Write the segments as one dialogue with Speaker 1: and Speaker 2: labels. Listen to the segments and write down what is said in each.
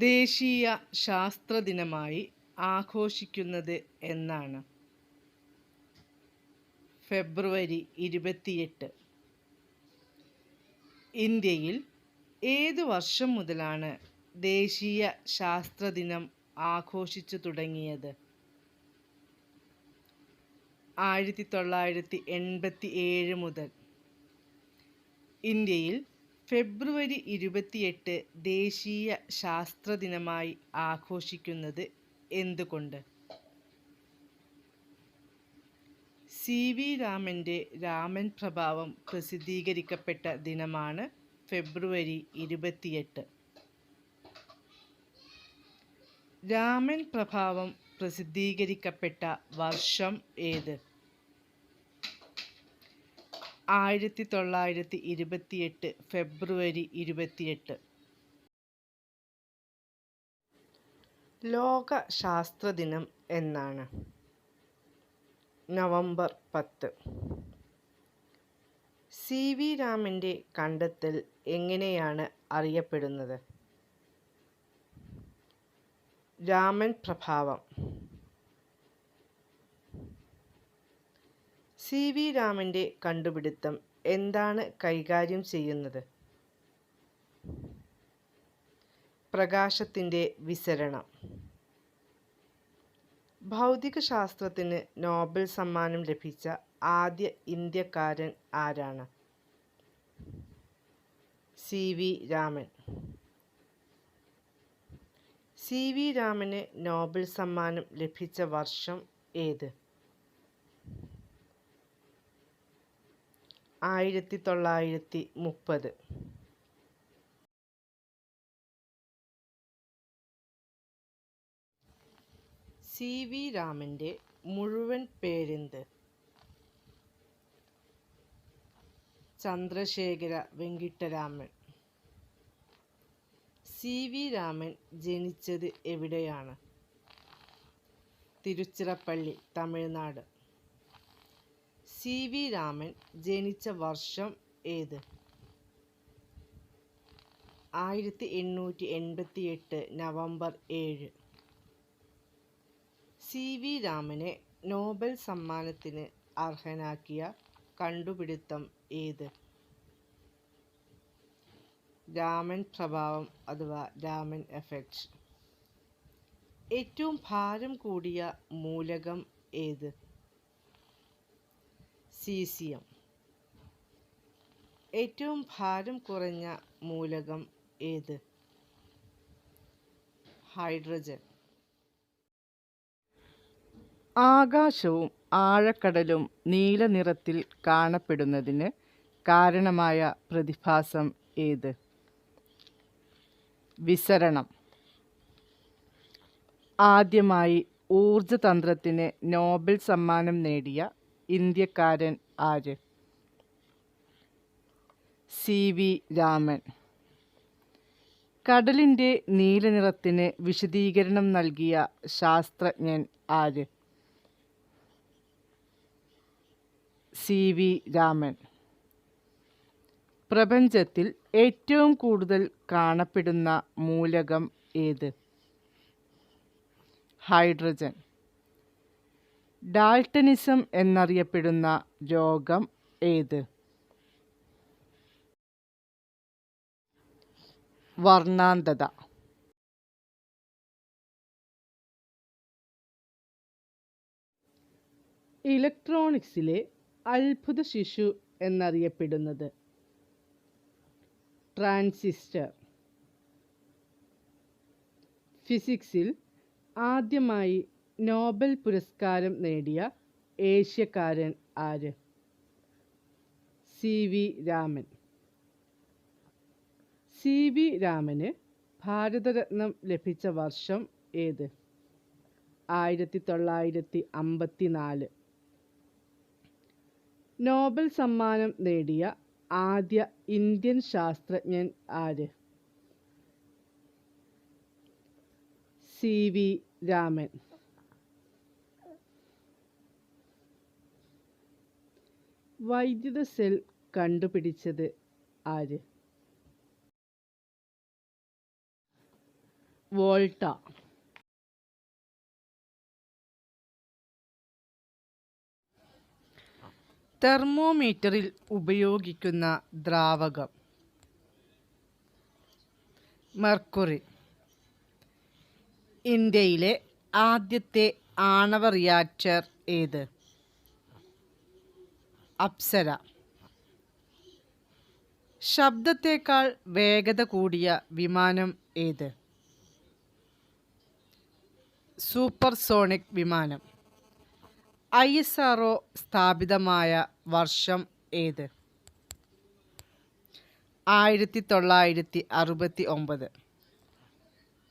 Speaker 1: ദേശീയ ശാസ്ത്രദിനമായി ആഘോഷിക്കുന്നത് എന്നാണ്? ഫെബ്രുവരി 28. ഇന്ത്യയിൽ ഏതു വർഷം മുതലാണ് ദേശീയ ശാസ്ത്രദിനം ആഘോഷിച്ചു തുടങ്ങിയത്? 1987 മുതൽ. ഇന്ത്യയിൽ ഫെബ്രുവരി 28 ദേശീയ ശാസ്ത്രദിനമായി ആഘോഷിക്കുന്നത് എന്തുകൊണ്ട്? CV രാമൻ്റെ രാമൻ പ്രഭാവം പ്രസിദ്ധീകരിക്കപ്പെട്ട ദിനമാണ് ഫെബ്രുവരി 28. രാമൻ പ്രഭാവം പ്രസിദ്ധീകരിക്കപ്പെട്ട വർഷം ഏത്? 1928 ഫെബ്രുവരി 28. ലോക ശാസ്ത്രദിനം എന്നാണ്? നവംബർ 10. CV രാമൻ്റെ കണ്ടെത്തൽ എങ്ങനെയാണ് അറിയപ്പെടുന്നത്? രാമൻ പ്രഭാവം. CV രാമൻ്റെ കണ്ടുപിടുത്തം എന്താണ് കൈകാര്യം ചെയ്യുന്നത്? പ്രകാശത്തിൻ്റെ വിസരണം. ഭൗതികശാസ്ത്രത്തിന് നോബൽ സമ്മാനം ലഭിച്ച ആദ്യ ഇന്ത്യക്കാരൻ ആരാണ്? CV രാമൻ. CV രാമന് നോബൽ സമ്മാനം ലഭിച്ച വർഷം ഏത്? 1930. CV രാമൻ്റെ മുഴുവൻ പേരെന്ത്? ചന്ദ്രശേഖര വെങ്കിട്ടരാമൻ. CV രാമൻ ജനിച്ചത് എവിടെയാണ്? തിരുച്ചിറപ്പള്ളി, തമിഴ്നാട്. CV രാമൻ ജനിച്ച വർഷം ഏത്? 1888 നവംബർ 7. CV രാമനെ നോബൽ സമ്മാനത്തിന് അർഹനാക്കിയ കണ്ടുപിടുത്തം ഏത്? രാമൻ പ്രഭാവം അഥവാ രാമൻ എഫക്റ്റ്. ഏറ്റവും ഭാരം കൂടിയ മൂലകം ഏത്? സീസിയം. ഏറ്റവും ഭാരം കുറഞ്ഞ മൂലകം ഏത്? ഹൈഡ്രജൻ. ആകാശവും ആഴക്കടലും നീല നിറത്തിൽ കാണപ്പെടുന്നതിന് കാരണമായ പ്രതിഭാസം ഏത്? വിസരണം. ആദ്യമായി ഊർജതന്ത്രത്തിന് നോബൽ സമ്മാനം നേടിയ ഇന്ത്യക്കാരൻ ആര്? CV രാമൻ. കടലിൻ്റെ നീലനിറത്തിന് വിശദീകരണം നൽകിയ ശാസ്ത്രജ്ഞൻ ആര്? CV രാമൻ. പ്രപഞ്ചത്തിൽ ഏറ്റവും കൂടുതൽ കാണപ്പെടുന്ന മൂലകം ഏത്? ഹൈഡ്രജൻ. ഡാൾട്ടനിസം എന്നറിയപ്പെടുന്ന രോഗം ഏത്? വർണ്ണാന്ധത. ഇലക്ട്രോണിക്സിലെ അത്ഭുത ശിശു എന്നറിയപ്പെടുന്നത്? ട്രാൻസിസ്റ്റർ. ഫിസിക്സിൽ ആദ്യമായി നോബൽ പുരസ്കാരം നേടിയ ഏഷ്യക്കാരൻ ആര്? CV രാമൻ. CV രാമന് ഭാരതരത്നം ലഭിച്ച വർഷം ഏത്? 1954. നോബൽ സമ്മാനം നേടിയ ആദ്യ ഇന്ത്യൻ ശാസ്ത്രജ്ഞൻ ആര്? CV രാമൻ. വൈദ്യുത സെൽ കണ്ടുപിടിച്ചത് ആര്? വോൾട്ട. തെർമോമീറ്ററിൽ ഉപയോഗിക്കുന്ന ദ്രാവകം മെർക്കുറി. ഇന്ത്യയിലെ ആദ്യത്തെ ആണവ റിയാക്ടർ ഏത്? അപ്സര. ശബ്ദത്തേക്കാൾ വേഗത കൂടിയ വിമാനം ഏത്? സൂപ്പർസോണിക് വിമാനം. ISRO സ്ഥാപിതമായ വർഷം ഏത്? 1969.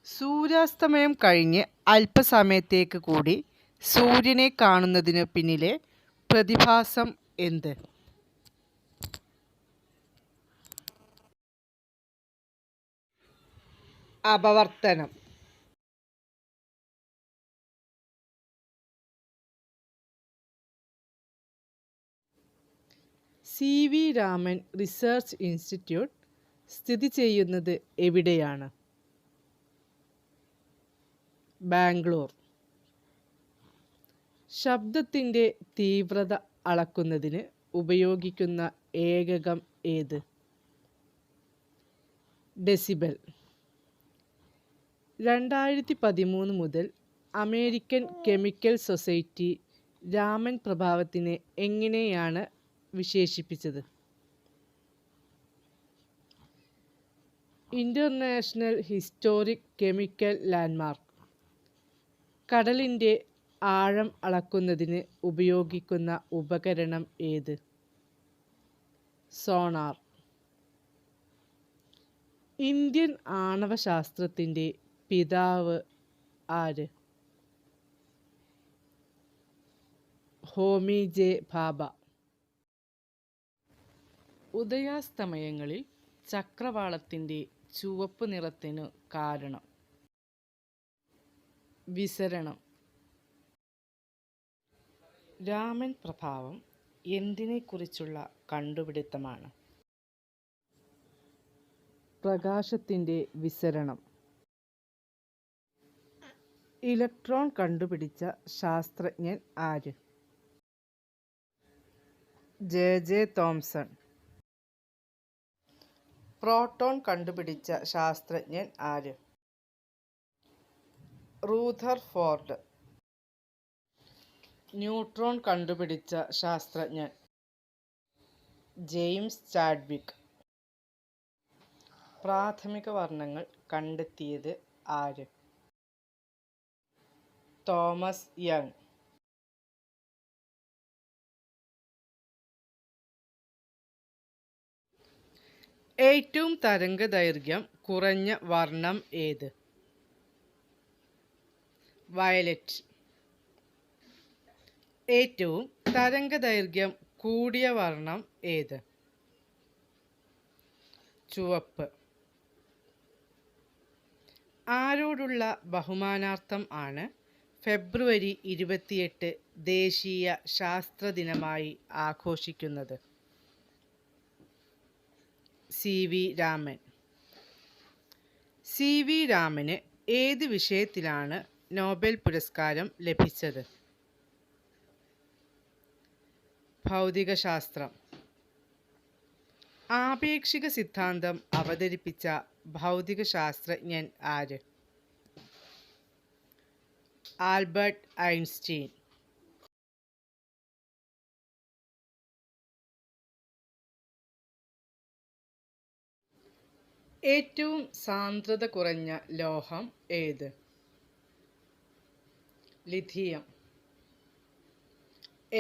Speaker 1: സൂര്യാസ്തമയം കഴിഞ്ഞ് അല്പസമയത്തേക്ക് കൂടി സൂര്യനെ കാണുന്നതിന് പിന്നിലെ പ്രതിഭാസം എന്ത്? അപവർത്തനം. CV രാമൻ റിസർച്ച് ഇൻസ്റ്റിറ്റ്യൂട്ട് സ്ഥിതി ചെയ്യുന്നത് എവിടെയാണ്? ബാംഗ്ലൂർ. ശബ്ദത്തിൻ്റെ തീവ്രത അളക്കുന്നതിന് ഉപയോഗിക്കുന്ന ഏകകം ഏത്? ഡെസിബൽ. 2013 മുതൽ അമേരിക്കൻ കെമിക്കൽ സൊസൈറ്റി രാമൻ പ്രഭാവത്തിനെ എങ്ങനെയാണ് വിശേഷിപ്പിച്ചത്? International historic chemical landmark. കടലിൻ്റെ ആഴം അളക്കുന്നതിന് ഉപയോഗിക്കുന്ന ഉപകരണം ഏത്? സോണാർ. ഇന്ത്യൻ ആണവശാസ്ത്രത്തിൻ്റെ പിതാവ് ആര്? ഹോമി ജെ ഭാഭ. ഉദയാസ്തമയങ്ങളിൽ ചക്രവാളത്തിൻ്റെ ചുവപ്പ് നിറത്തിനു കാരണം? വിസരണം. രാമൻ പ്രഭാവം എന്തിനെക്കുറിച്ചുള്ള കണ്ടുപിടുത്തമാണ്? പ്രകാശത്തിൻ്റെ വിസരണം. ഇലക്ട്രോൺ കണ്ടുപിടിച്ച ശാസ്ത്രജ്ഞൻ ആര്? JJ Thomson. പ്രോട്ടോൺ കണ്ടുപിടിച്ച ശാസ്ത്രജ്ഞൻ ആര്? റൂദർഫോർഡ്. ന്യൂട്രോൺ കണ്ടുപിടിച്ച ശാസ്ത്രജ്ഞൻ? James Chadwick. പ്രാഥമിക വർണ്ണങ്ങൾ കണ്ടെത്തിയത് ആര്? Thomas young. ഏറ്റവും തരംഗദൈർഘ്യം കുറഞ്ഞ വർണ്ണം ഏത്? വയലറ്റ്. ഏറ്റവും തരംഗദൈർഘ്യം കൂടിയ വർണ്ണം ഏത്? ചുവപ്പ്. ആരോടുള്ള ബഹുമാനാർത്ഥം ആണ് ഫെബ്രുവരി 28 ദേശീയ ശാസ്ത്രദിനമായി ആഘോഷിക്കുന്നത്? CV രാമൻ. CV രാമന് ഏത് വിഷയത്തിലാണ് നോബൽ പുരസ്കാരം ലഭിച്ചത്? ഭൗതികശാസ്ത്രം. ആപേക്ഷിക സിദ്ധാന്തം അവതരിപ്പിച്ച ഭൗതികശാസ്ത്രജ്ഞൻ ആര്? Albert Einstein. ഏറ്റവും സാന്ദ്രത കുറഞ്ഞ ലോഹം ഏത്? ലിഥിയം.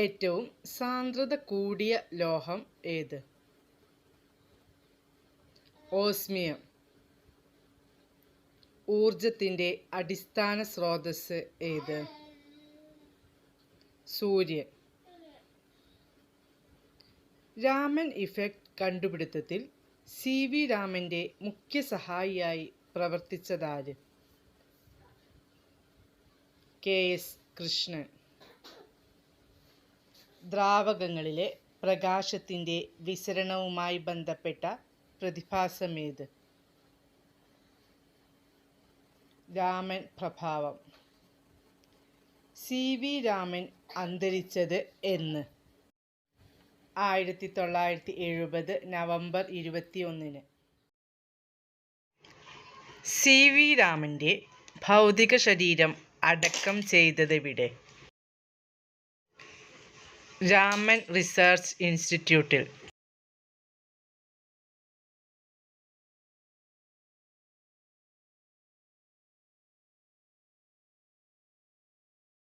Speaker 1: ഏറ്റവും സാന്ദ്രത കൂടിയ ലോഹം ഏത്? ഓസ്മിയം. ഊർജത്തിൻ്റെ അടിസ്ഥാന സ്രോതസ്സ് ഏത്? സൂര്യൻ. രാമൻ ഇഫക്റ്റ് കണ്ടുപിടുത്തത്തിൽ CV രാമൻ്റെ മുഖ്യ സഹായിയായി പ്രവർത്തിച്ചതാര്? KS കൃഷ്ണൻ. ദ്രാവകങ്ങളിലെ പ്രകാശത്തിൻ്റെ വിസരണവുമായി ബന്ധപ്പെട്ട പ്രതിഭാസമേത്? രാമൻ പ്രഭാവം. CV രാമൻ അന്തരിച്ചത് എന്ന്? 1970 നവംബർ 21. CV രാമൻ്റെ ഭൗതിക ശരീരം അടക്കം ചെയ്തതെവിടെ? രാമൻ റിസർച്ച് ഇൻസ്റ്റിറ്റ്യൂട്ടിൽ.